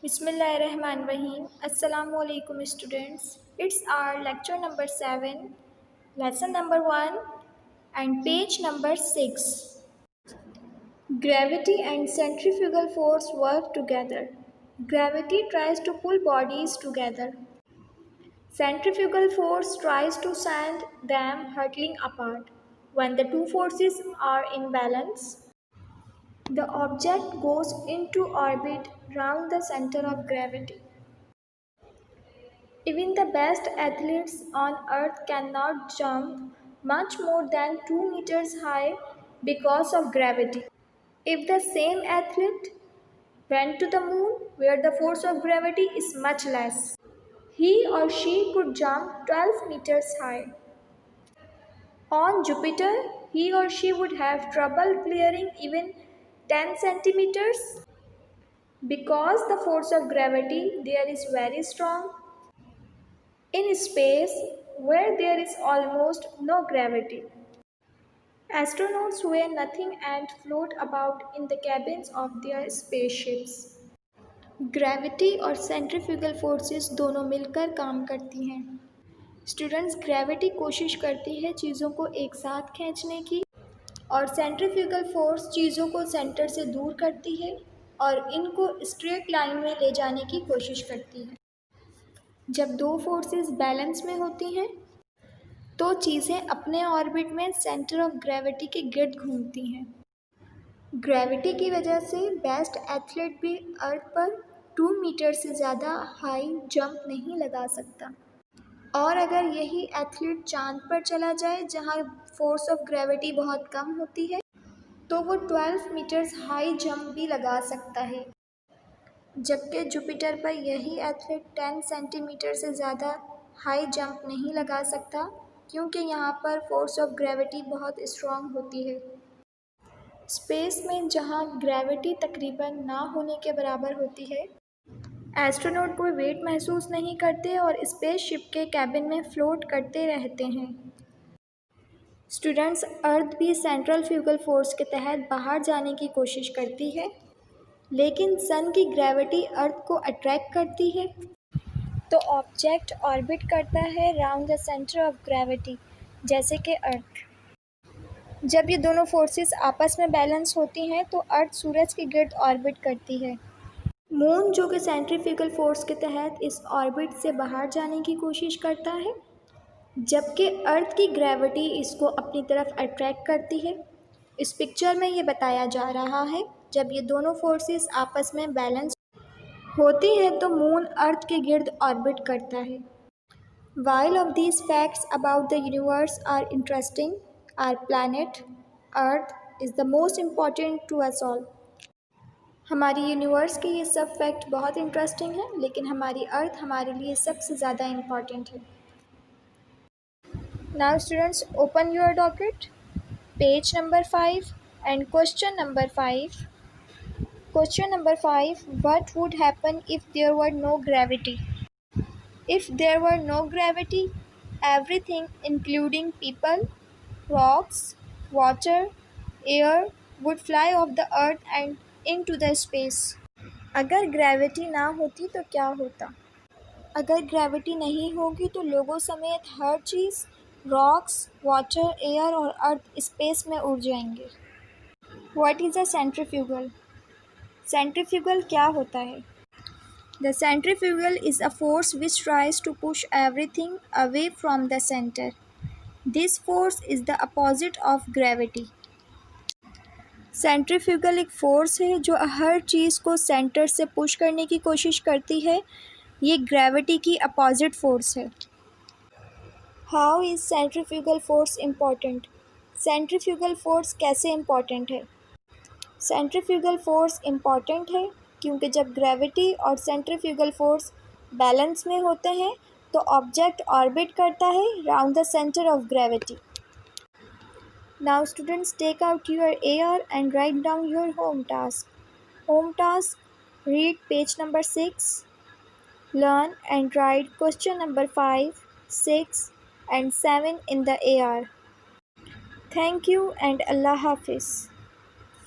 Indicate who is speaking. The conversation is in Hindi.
Speaker 1: Bismillahirrahmanirrahim. Assalamualaikum students. It's our lecture number 7, lesson number 1 and page number 6. Gravity and centrifugal force work together. Gravity tries to pull bodies together. Centrifugal force tries to send them hurtling apart. When the two forces are in balance, the object goes into orbit round the center of gravity. Even the best athletes on earth cannot jump much more than 2 meters high because of gravity. If the same athlete went to the moon, where the force of gravity is much less, he or she could jump 12 meters high. On Jupiter, he or she would have trouble clearing even 10 centimeters because the force of gravity there is very strong. In space, where there is almost no gravity, astronauts weigh nothing and float about in the cabins of their spaceships. Gravity और सेंट्रीफ्यूगल फोर्सेस दोनों मिलकर काम करती हैं। स्टूडेंट्स, ग्रेविटी कोशिश करती है चीज़ों को एक साथ खींचने की और सेंट्रीफ्यूगल फोर्स चीज़ों को सेंटर से दूर करती है और इनको स्ट्रेट लाइन में ले जाने की कोशिश करती है। जब दो फोर्सेस बैलेंस में होती हैं तो चीज़ें अपने ऑर्बिट में सेंटर ऑफ ग्रेविटी के गिर्द घूमती हैं। ग्रेविटी की वजह से बेस्ट एथलीट भी अर्थ पर 2 मीटर से ज़्यादा हाई जंप नहीं लगा सकता, और अगर यही एथलीट चांद पर चला जाए जहां फोर्स ऑफ ग्रेविटी बहुत कम होती है तो वो 12 मीटर्स हाई जंप भी लगा सकता है, जबकि जुपिटर पर यही एथलीट 10 सेंटीमीटर से ज़्यादा हाई जंप नहीं लगा सकता क्योंकि यहाँ पर फोर्स ऑफ ग्रेविटी बहुत स्ट्रॉन्ग होती है। स्पेस में जहाँ ग्रेविटी तकरीबन ना होने के बराबर होती है, एस्ट्रोनॉट कोई वेट महसूस नहीं करते और स्पेसशिप के कैबिन में फ्लोट करते रहते हैं। स्टूडेंट्स, अर्थ भी सेंट्रल फ्यूगल फोर्स के तहत बाहर जाने की कोशिश करती है, लेकिन सन की ग्रेविटी अर्थ को अट्रैक्ट करती है तो ऑब्जेक्ट ऑर्बिट करता है round the centre of gravity, जैसे कि अर्थ। जब ये दोनों फोर्सेस आपस में बैलेंस होती हैं तो अर्थ सूरज के गिर्द ऑर्बिट करती है। मून, जो कि सेंट्रीफ्यूगल फोर्स के तहत इस ऑर्बिट से बाहर जाने की कोशिश करता है, जबकि अर्थ की ग्रेविटी इसको अपनी तरफ अट्रैक्ट करती है। इस पिक्चर में ये बताया जा रहा है, जब ये दोनों फोर्सेस आपस में बैलेंस होती है तो मून अर्थ के गिर्द ऑर्बिट करता है। While of these facts about the universe are interesting, our planet Earth is the most important to us all. हमारी यूनिवर्स के ये सब फैक्ट बहुत इंटरेस्टिंग है, लेकिन हमारी अर्थ हमारे लिए सबसे ज़्यादा इम्पॉर्टेंट है। Now students, open your docket, page number 5 and question number 5. Question number 5, what would happen if there were no gravity? If there were no gravity, everything including people, rocks, water, air would fly off the earth and into the space. अगर ग्रेविटी ना होती तो क्या होता? अगर ग्रेविटी नहीं होगी तो लोगों समेत हर चीज़, रॉक्स, वाटर, एयर और अर्थ स्पेस में उड़ जाएंगे। What is a centrifugal? Centrifugal क्या होता है? The centrifugal is a force which tries to push everything away from the center. This force is the opposite of gravity. Centrifugal एक फोर्स है जो हर चीज़ को सेंटर से पुश करने की कोशिश करती है। ये ग्रेविटी की अपोजिट फोर्स है। How is centrifugal force important? Centrifugal force कैसे इम्पॉर्टेंट है? सेंट्रीफ्यूगल फोर्स इम्पॉर्टेंट है क्योंकि जब ग्रेविटी और सेंट्रीफ्यूगल फोर्स बैलेंस में होते हैं तो ऑब्जेक्ट ऑर्बिट करता है round the centre of gravity. Now students, take out your air and write down your home task. Home task: read page number 6, learn and write question number 5, 6 and 7 in the AR. Thank you and Allah Hafiz.